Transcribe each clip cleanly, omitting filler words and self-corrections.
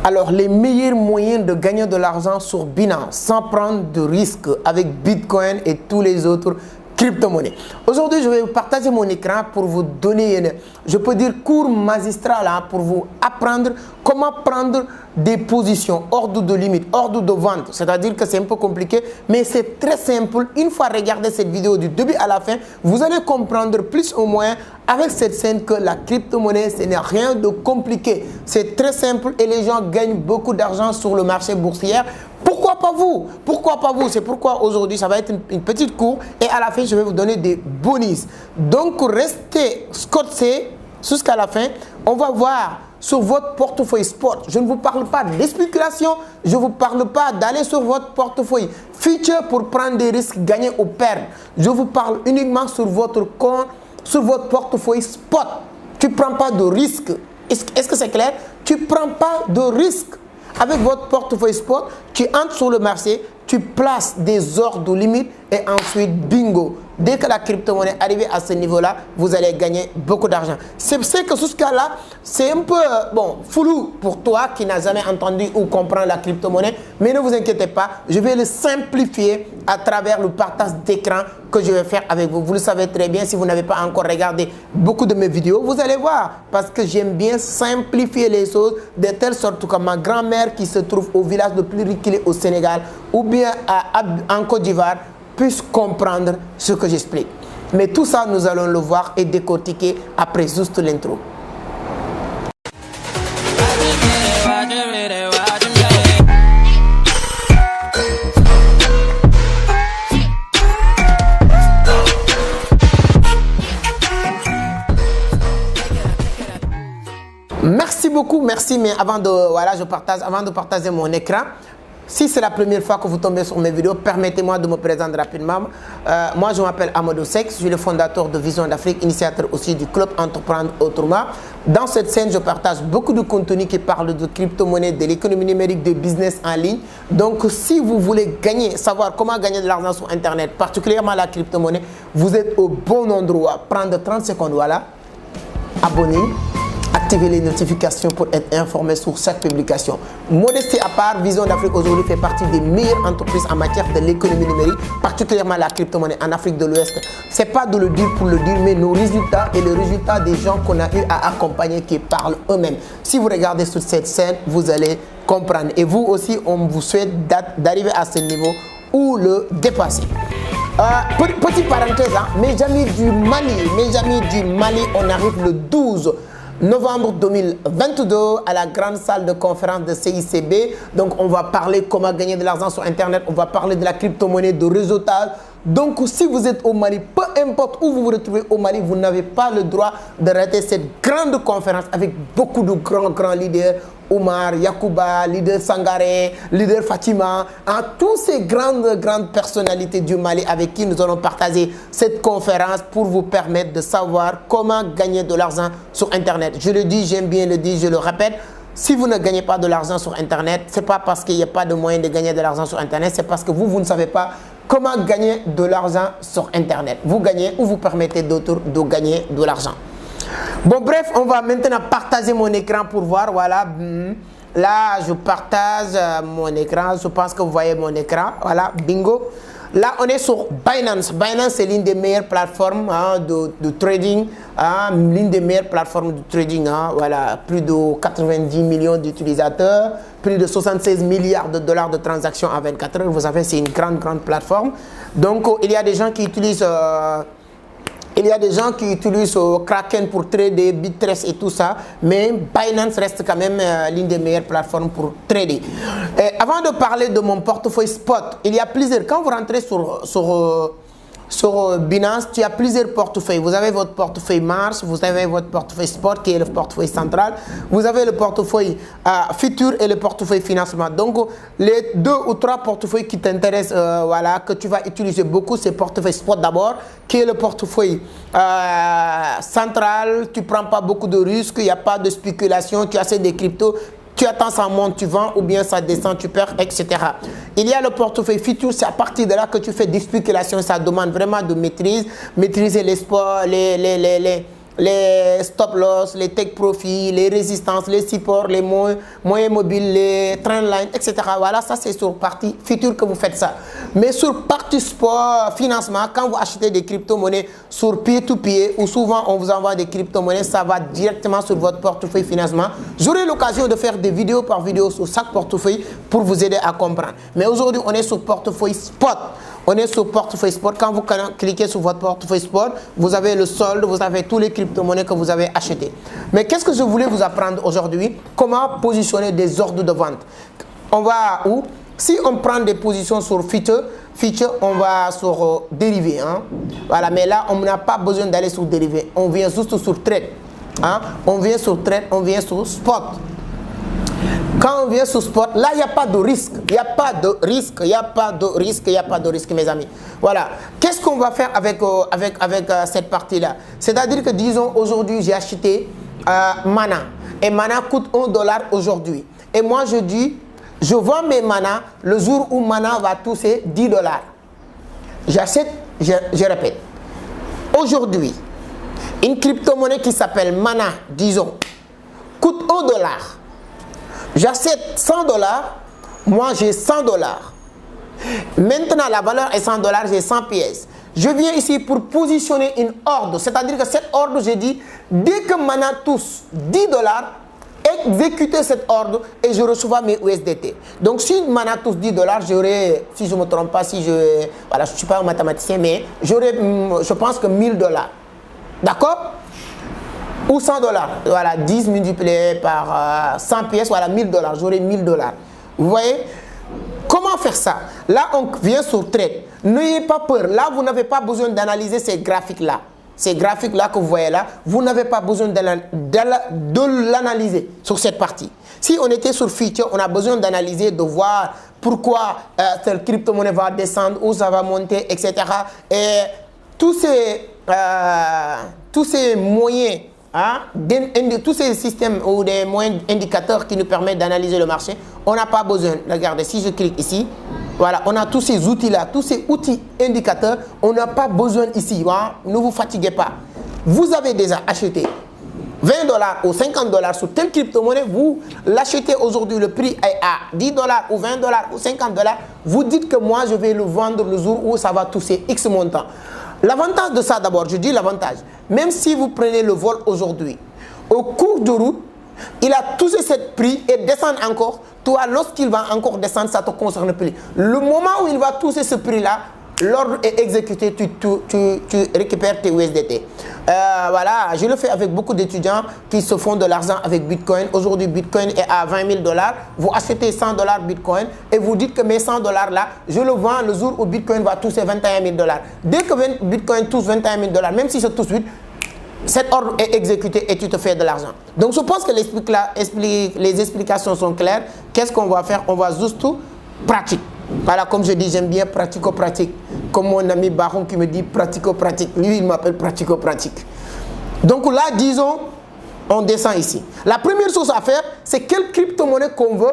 Alors, les meilleurs moyens de gagner de l'argent sur Binance sans prendre de risques avec Bitcoin et tous les autres crypto-monnaies. Aujourd'hui, je vais vous partager mon écran pour vous donner, je peux dire, cours magistral pour vous apprendre comment prendre des positions, ordre de limite, ordre de vente. C'est-à-dire que c'est un peu compliqué, mais c'est très simple. Une fois regardé cette vidéo du début à la fin, vous allez comprendre plus ou moins avec cette scène que la crypto-monnaie, ce n'est rien de compliqué. C'est très simple et les gens gagnent beaucoup d'argent sur le marché boursier. Pourquoi pas vous? Pourquoi pas vous? C'est pourquoi aujourd'hui, ça va être une petite cours et à la fin, je vais vous donner des bonus. Donc, restez scotchés jusqu'à la fin. On va voir sur votre portefeuille sport. Je ne vous parle pas de spéculation, je ne vous parle pas d'aller sur votre portefeuille futur pour prendre des risques, gagner ou perdre. Je vous parle uniquement sur votre compte, sur votre portefeuille spot. Tu ne prends pas de risque. Est-ce que c'est clair? Tu ne prends pas de risque. Avec votre portefeuille spot, tu entres sur le marché, tu places des ordres de limite et ensuite, bingo. Dès que la crypto-monnaie est arrivée à ce niveau-là, vous allez gagner beaucoup d'argent. C'est que ce cas-là, c'est un peu flou pour toi qui n'as jamais entendu ou comprend la crypto-monnaie. Mais ne vous inquiétez pas, je vais le simplifier à travers le partage d'écran que je vais faire avec vous. Vous le savez très bien, si vous n'avez pas encore regardé beaucoup de mes vidéos, vous allez voir. Parce que j'aime bien simplifier les choses de telle sorte que ma grand-mère qui se trouve au village le plus reculé au Sénégal ou bien en Côte d'Ivoire puisse comprendre ce que j'explique. Mais tout ça, nous allons le voir et décortiquer après juste l'intro. Merci beaucoup, merci. Mais avant de partager mon écran, si c'est la première fois que vous tombez sur mes vidéos, permettez-moi de me présenter rapidement. Moi, je m'appelle Amadou Seck, je suis le fondateur de Vision d'Afrique, initiateur aussi du club Entreprendre Autrement. Dans cette scène, je partage beaucoup de contenu qui parle de crypto-monnaie, de l'économie numérique, de business en ligne. Donc, si vous voulez savoir comment gagner de l'argent sur Internet, particulièrement la crypto-monnaie, vous êtes au bon endroit. Prendre 30 secondes, voilà, abonnez. Activez les notifications pour être informé sur chaque publication. Modestie à part, Vision d'Afrique aujourd'hui fait partie des meilleures entreprises en matière de l'économie numérique, particulièrement la crypto-monnaie en Afrique de l'Ouest. Ce n'est pas de le dire pour le dire, mais nos résultats et les résultats des gens qu'on a eu à accompagner qui parlent eux-mêmes. Si vous regardez sur cette scène, vous allez comprendre. Et vous aussi, on vous souhaite d'arriver à ce niveau ou le dépasser. Petite parenthèse, mes amis du Mali, on arrive le 12 novembre 2022 à la grande salle de conférence de CICB. Donc, on va parler comment gagner de l'argent sur Internet. On va parler de la crypto-monnaie, de réseautage. Donc, si vous êtes au Mali, peu importe où vous vous retrouvez au Mali, vous n'avez pas le droit de rater cette grande conférence avec beaucoup de grands leaders. Omar, Yacouba, leader Sangaré, leader Fatima, tous ces grandes personnalités du Mali avec qui nous allons partager cette conférence pour vous permettre de savoir comment gagner de l'argent sur Internet. Je le dis, j'aime bien le dire, je le répète. Si vous ne gagnez pas de l'argent sur Internet, ce n'est pas parce qu'il n'y a pas de moyen de gagner de l'argent sur Internet, c'est parce que vous ne savez pas comment gagner de l'argent sur Internet. Vous gagnez ou vous permettez d'autres de gagner de l'argent. Bon, bref, on va maintenant partager mon écran pour voir. Voilà, là, je partage mon écran. Je pense que vous voyez mon écran. Voilà, bingo. Là, on est sur Binance. Binance, c'est l'une des meilleures plateformes de trading. L'une des meilleures plateformes de trading. Voilà, plus de 90 millions d'utilisateurs, plus de 76 milliards de dollars de transactions en 24 heures. Vous savez, c'est une grande plateforme. Donc, il y a des gens qui utilisent... Kraken pour trader, Bittrex et tout ça, mais Binance reste quand même l'une des meilleures plateformes pour trader. Et avant de parler de mon portefeuille spot, il y a plusieurs. Quand vous rentrez sur Binance, tu as plusieurs portefeuilles. Vous avez votre portefeuille Mars, vous avez votre portefeuille Spot qui est le portefeuille central. Vous avez le portefeuille Futur et le portefeuille Financement. Donc, les 2 ou 3 portefeuilles qui t'intéressent, voilà, que tu vas utiliser beaucoup, c'est le portefeuille Spot d'abord, qui est le portefeuille central. Tu ne prends pas beaucoup de risques, il n'y a pas de spéculation, tu achètes des cryptos. Tu attends, ça monte, tu vends, ou bien ça descend, tu perds, etc. Il y a le portefeuille futur, c'est à partir de là que tu fais des spéculations. Ça demande vraiment de maîtriser les sports, les stop loss, les take profit, les résistances, les supports, les moyens mobiles, les trendlines, etc. Voilà, ça c'est sur partie future que vous faites ça. Mais sur partie sport, financement, quand vous achetez des crypto-monnaies sur peer-to-peer, ou souvent on vous envoie des crypto-monnaies, ça va directement sur votre portefeuille financement. J'aurai l'occasion de faire des vidéos par vidéo sur chaque portefeuille pour vous aider à comprendre. Mais aujourd'hui, on est sur portefeuille spot. On est sur portefeuille sport. Quand vous cliquez sur votre portefeuille sport, vous avez le solde, vous avez tous les crypto-monnaies que vous avez achetées. Mais qu'est-ce que je voulais vous apprendre aujourd'hui? Comment positionner des ordres de vente. On va où? Si on prend des positions sur future, on va sur dérivé. Hein? Voilà, mais là, on n'a pas besoin d'aller sur dérivé. On vient juste sur trade. Hein? On vient sur trade, on vient sur spot. Quand on vient sur spot, là, il n'y a pas de risque. Il n'y a pas de risque. Il n'y a pas de risque. Il n'y a pas de risque, mes amis. Voilà. Qu'est-ce qu'on va faire avec cette partie-là? C'est-à-dire que, disons, aujourd'hui, j'ai acheté Mana. Et Mana coûte $1 aujourd'hui. Et moi, je dis, je vends mes Mana le jour où Mana va toucher $10. J'achète, je répète. Aujourd'hui, une crypto-monnaie qui s'appelle Mana, disons, coûte $1. J'achète $100, moi j'ai $100. Maintenant la valeur est $100, j'ai 100 pièces. Je viens ici pour positionner une ordre, c'est-à-dire que cette ordre, j'ai dit, dès que Mana touche $10, exécuter cette ordre et je reçois mes USDT. Donc si Mana touche $10, j'aurai, si je ne me trompe pas, voilà, je ne suis pas un mathématicien, mais j'aurai, je pense que $1000. D'accord? Ou $100, voilà, 10 multiplié par 100 pièces, voilà, $1000, j'aurai $1000. Vous voyez? Comment faire ça? Là, on vient sur trade. N'ayez pas peur. Là, vous n'avez pas besoin d'analyser ces graphiques-là. Ces graphiques-là que vous voyez là, vous n'avez pas besoin de l'analyser sur cette partie. Si on était sur future, on a besoin d'analyser, de voir pourquoi cette crypto-monnaie va descendre, où ça va monter, etc. Et tous ces moyens, hein, tous ces systèmes ou des moyens indicateurs qui nous permettent d'analyser le marché, on n'a pas besoin. Regardez, si je clique ici, voilà, on a tous ces outils-là, tous ces outils indicateurs, on n'a pas besoin ici. Hein, ne vous fatiguez pas. Vous avez déjà acheté $20 ou $50 sur telle crypto-monnaie, vous l'achetez aujourd'hui, le prix est à $10 ou $20 ou $50, vous dites que moi je vais le vendre le jour où ça va toucher X montant. L'avantage de ça, d'abord, je dis l'avantage, même si vous prenez le vol aujourd'hui, au cours de route, il a touché ce prix et descend encore. Toi, lorsqu'il va encore descendre, ça ne te concerne plus. Le moment où il va toucher ce prix-là, l'ordre est exécuté, tu récupères tes USDT. Voilà, je le fais avec beaucoup d'étudiants qui se font de l'argent avec Bitcoin. Aujourd'hui, Bitcoin est à $20 000. Vous achetez $100 Bitcoin et vous dites que mes $100 là, je le vends le jour où Bitcoin va toucher $21 000. Dès que Bitcoin touche $21 000, même si c'est tout de suite, cet ordre est exécuté et tu te fais de l'argent. Donc, je pense que les explications sont claires. Qu'est-ce qu'on va faire? On va juste tout pratiquer. Voilà, comme je dis, j'aime bien pratico-pratique. Comme mon ami Baron qui me dit pratico-pratique. Lui, il m'appelle pratico-pratique. Donc là, disons, on descend ici. La première chose à faire, c'est quelle crypto-monnaie qu'on veut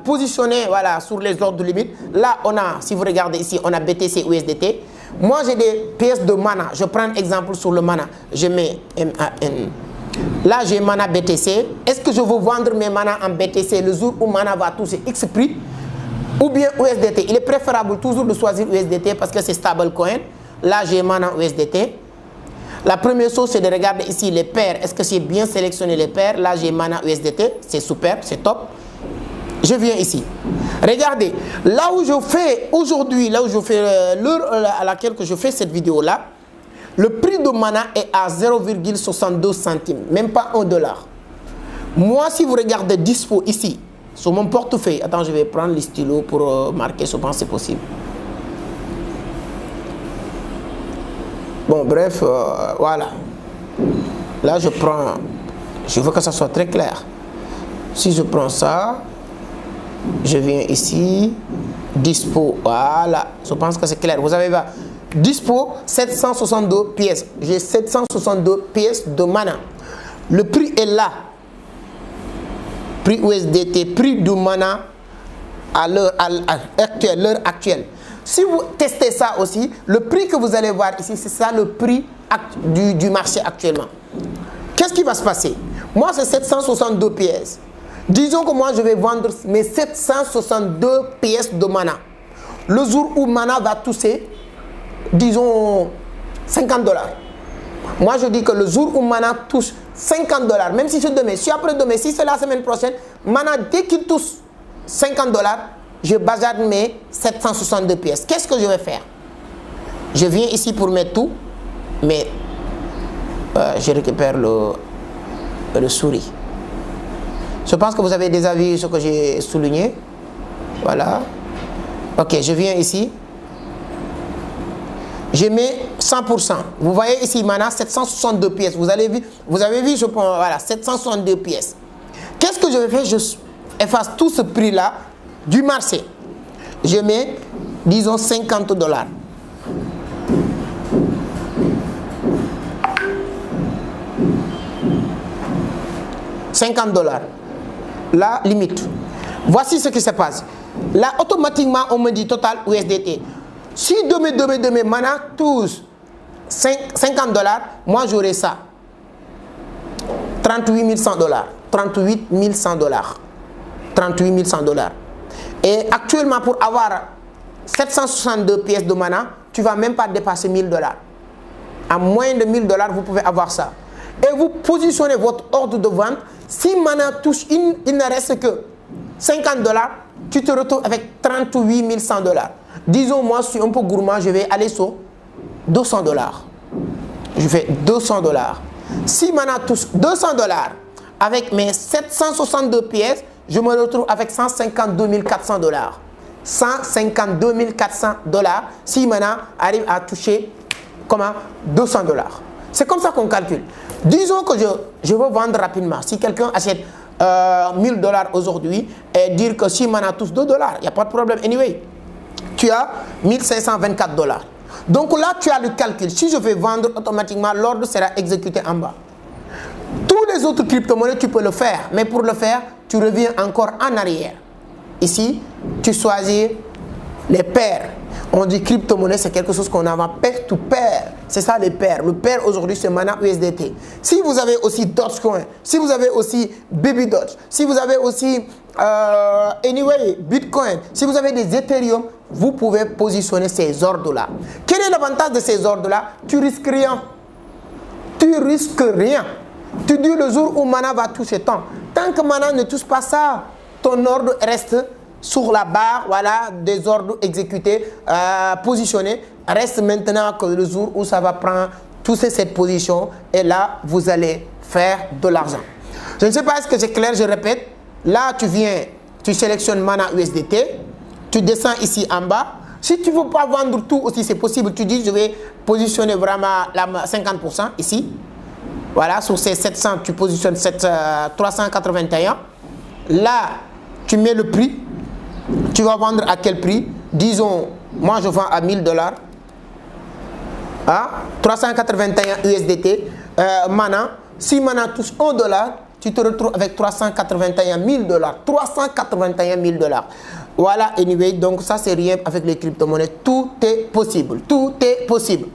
positionner, voilà, sur les ordres de limite. Là, on a, si vous regardez ici, on a BTC, USDT. Moi, j'ai des pièces de Mana. Je prends un exemple sur le Mana. Je mets MAN. Là, j'ai Mana BTC. Est-ce que je veux vendre mes Mana en BTC le jour où Mana va toucher X prix? Ou bien USDT. Il est préférable toujours de choisir USDT parce que c'est stablecoin. Là, j'ai Mana USDT. La première chose, c'est de regarder ici les paires. Est-ce que j'ai bien sélectionné les paires? Là, j'ai Mana USDT. C'est super, c'est top. Je viens ici. Regardez, là où je fais aujourd'hui, là où je fais l'heure à laquelle je fais cette vidéo-là, le prix de Mana est à 0,62 centimes, même pas $1. Moi, si vous regardez dispo ici, sur mon portefeuille, attends, je vais prendre les stylos pour marquer, je pense que c'est possible. Bon, bref, voilà. Là, je prends, je veux que ça soit très clair. Si je prends ça, je viens ici, dispo, voilà, je pense que c'est clair. Vous avez là, dispo, 762 pièces. J'ai 762 pièces de Mana. Le prix est là. Prix USDT, prix du Mana à l'heure actuelle. Si vous testez ça aussi, le prix que vous allez voir ici, c'est ça le prix du marché actuellement. Qu'est-ce qui va se passer? Moi, c'est 762 pièces. Disons que moi, je vais vendre mes 762 pièces de Mana. Le jour où Mana va toucher, disons, 50 $. Moi, je dis que le jour où Mana touche 50 $, même si c'est demain, si après-demain, si c'est la semaine prochaine, Mana, dès qu'il touche 50 $, je bazarde mes 762 pièces. Qu'est-ce que je vais faire? Je viens ici pour mettre tout, mais je récupère le souris. Je pense que vous avez déjà vu ce que j'ai souligné. Voilà. Ok, je viens ici. Je mets 100%. Vous voyez ici, Mana, 762 pièces. Vous avez vu, je prends, voilà, 762 pièces. Qu'est-ce que je vais faire? Je efface tout ce prix-là du marché. Je mets, disons, 50 $. $50. La limite. Voici ce qui se passe. Là, automatiquement, on me dit total USDT. Si demain, Mana touche 50 $, moi j'aurai ça. 38 100 $. 38 100 $. 38 100 $. Et actuellement, pour avoir 762 pièces de Mana, tu ne vas même pas dépasser 1000 $. À moins de 1000 $, vous pouvez avoir ça. Et vous positionnez votre ordre de vente. Si Mana touche, il ne reste que 50 $, tu te retrouves avec 38 100 $. Disons, moi, je suis un peu gourmand, je vais aller sur 200 $. Je fais 200 $. Si Mana touche 200 $, avec mes 762 pièces, je me retrouve avec 152 400 $. 152 400 $. Si Mana arrive à toucher comment 200 $. C'est comme ça qu'on calcule. Disons que je veux vendre rapidement. Si quelqu'un achète 1000 $ aujourd'hui et dire que si Mana touche 2 $, il n'y a pas de problème. Anyway, tu as 1524 $. Donc là, tu as le calcul. Si je vais vendre, automatiquement, l'ordre sera exécuté en bas. Tous les autres crypto-monnaies, tu peux le faire. Mais pour le faire, tu reviens encore en arrière. Ici, tu choisis les paires. On dit crypto-monnaie, c'est quelque chose qu'on a pair to pair. C'est ça les paires. Le pair aujourd'hui, c'est Mana USDT. Si vous avez aussi Dogecoin, si vous avez aussi Baby Doge, si vous avez aussi Anyway, Bitcoin, si vous avez des Ethereum, vous pouvez positionner ces ordres-là. Quel est l'avantage de ces ordres-là? Tu risques rien. Tu risques rien. Tu dis le jour où Mana va toucher tant. Tant que Mana ne touche pas ça, ton ordre reste sur la barre, voilà, des ordres exécutés, positionnés. Reste maintenant que le jour où ça va prendre toucher cette position et là, vous allez faire de l'argent. Je ne sais pas, est-ce que c'est clair, je répète. Là, tu viens, tu sélectionnes Mana USDT, tu descends ici en bas. Si tu ne veux pas vendre tout aussi, c'est possible. Tu dis, je vais positionner vraiment la 50% ici. Voilà, sur ces 700, tu positionnes 381. Là, tu mets le prix. Tu vas vendre à quel prix? Disons, moi je vends à 1000 $. Ah, 381 USDT. Mana, si Mana touche 1 $, tu te retrouves avec 381 000 $. 381 000 $. Voilà, anyway, donc ça c'est rien avec les crypto-monnaies. Tout est possible. Tout est possible.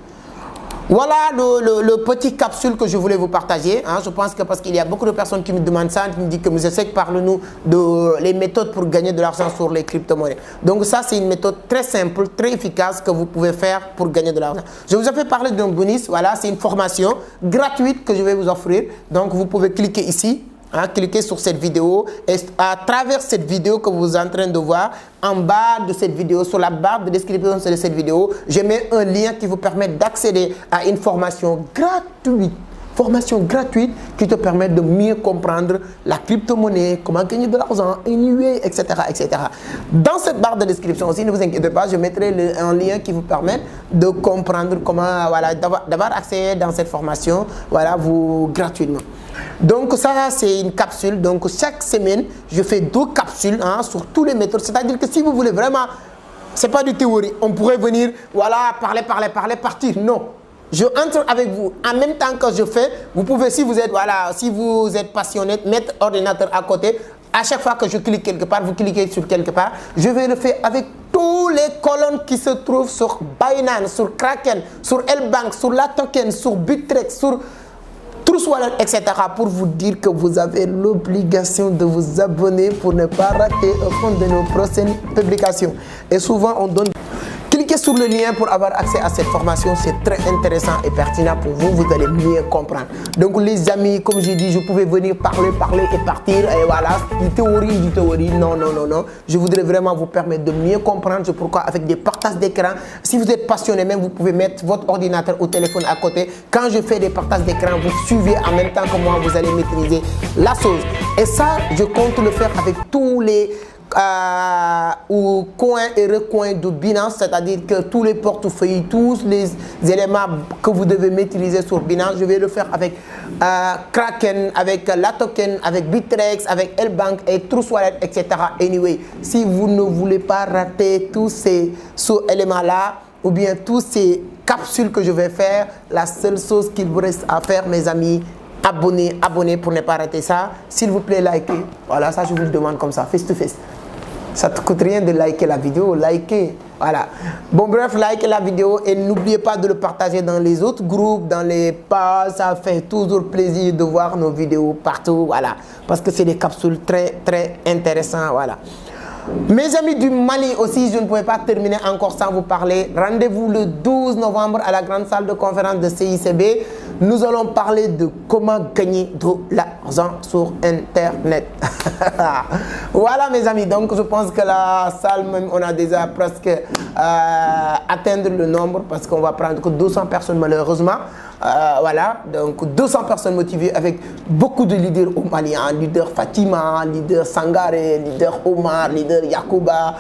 Voilà le petit capsule que je voulais vous partager. Hein. Je pense que parce qu'il y a beaucoup de personnes qui me demandent ça, qui me disent que M. Seck, parle-nous de les méthodes pour gagner de l'argent sur les crypto-monnaies. Donc ça, c'est une méthode très simple, très efficace que vous pouvez faire pour gagner de l'argent. Je vous ai fait parler d'un bonus. Voilà, c'est une formation gratuite que je vais vous offrir. Donc vous pouvez cliquer ici. Hein, cliquez sur cette vidéo et à travers cette vidéo que vous êtes en train de voir, en bas de cette vidéo, sur la barre de description de cette vidéo, je mets un lien qui vous permet d'accéder à une formation gratuite. Formation gratuite qui te permet de mieux comprendre la crypto-monnaie, comment gagner de l'argent, etc., etc. Dans cette barre de description aussi, ne vous inquiétez pas, je mettrai un lien qui vous permet de comprendre comment, voilà, d'avoir accès dans cette formation, voilà, gratuitement. Donc ça, c'est une capsule. Donc chaque semaine, je fais 2 capsules hein, sur tous les méthodes. C'est-à-dire que si vous voulez vraiment, c'est pas du théorie, on pourrait venir, voilà, parler, partir. Non. Je entre avec vous en même temps que je fais. Vous pouvez, si vous êtes, voilà, si vous êtes passionné, mettre l'ordinateur à côté. À chaque fois que je clique quelque part, vous cliquez sur quelque part, je vais le faire avec tous les colonnes qui se trouvent sur Binance, sur Kraken, sur L-Bank, sur La Token, sur Bittrex, sur Trust Wallet, etc. pour vous dire que vous avez l'obligation de vous abonner pour ne pas rater aucune de nos prochaines publications. Et souvent, on donne... Cliquez sur le lien pour avoir accès à cette formation, c'est très intéressant et pertinent pour vous, vous allez mieux comprendre. Donc les amis, comme j'ai dit, je pouvais venir parler et partir, et voilà, du théorie, non. Je voudrais vraiment vous permettre de mieux comprendre, c'est pourquoi avec des partages d'écran, si vous êtes passionné même, vous pouvez mettre votre ordinateur ou téléphone à côté. Quand je fais des partages d'écran, vous suivez en même temps que moi, vous allez maîtriser la chose. Et ça, je compte le faire avec tous les... ou coins et recoins de Binance, c'est-à-dire que tous les portefeuilles, tous les éléments que vous devez maîtriser sur Binance, je vais le faire avec Kraken, avec La Token, avec Bittrex, avec L-Bank et Trust Wallet, etc. Anyway, si vous ne voulez pas rater tous ces éléments-là, ou bien tous ces capsules que je vais faire, la seule chose qu'il vous reste à faire, mes amis, abonnez pour ne pas rater ça. S'il vous plaît, likez. Voilà, ça je vous le demande comme ça, face to face. Ça ne te coûte rien de liker la vidéo, likez. Voilà. Bon, bref, likez la vidéo et n'oubliez pas de le partager dans les autres groupes, dans les pages. Ça fait toujours plaisir de voir nos vidéos partout. Voilà. Parce que c'est des capsules très intéressantes. Voilà. Mes amis du Mali aussi, je ne pouvais pas terminer encore sans vous parler. Rendez-vous le 12 novembre à la grande salle de conférence de CICB. Nous allons parler de comment gagner de l'argent sur Internet. Voilà mes amis, donc je pense que la salle, même, on a déjà presque atteindre le nombre parce qu'on va prendre que 200 personnes malheureusement. Voilà, donc 200 personnes motivées avec beaucoup de leaders au Mali, hein, leader Fatima, leader Sangaré, leader Omar, leader Yacouba,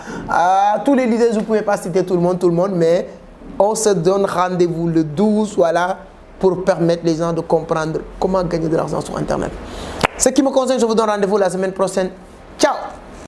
tous les leaders, je ne pouvais pas citer tout le monde, mais on se donne rendez-vous le 12, voilà, pour permettre les gens de comprendre comment gagner de l'argent sur Internet. Ce qui me concerne, je vous donne rendez-vous la semaine prochaine.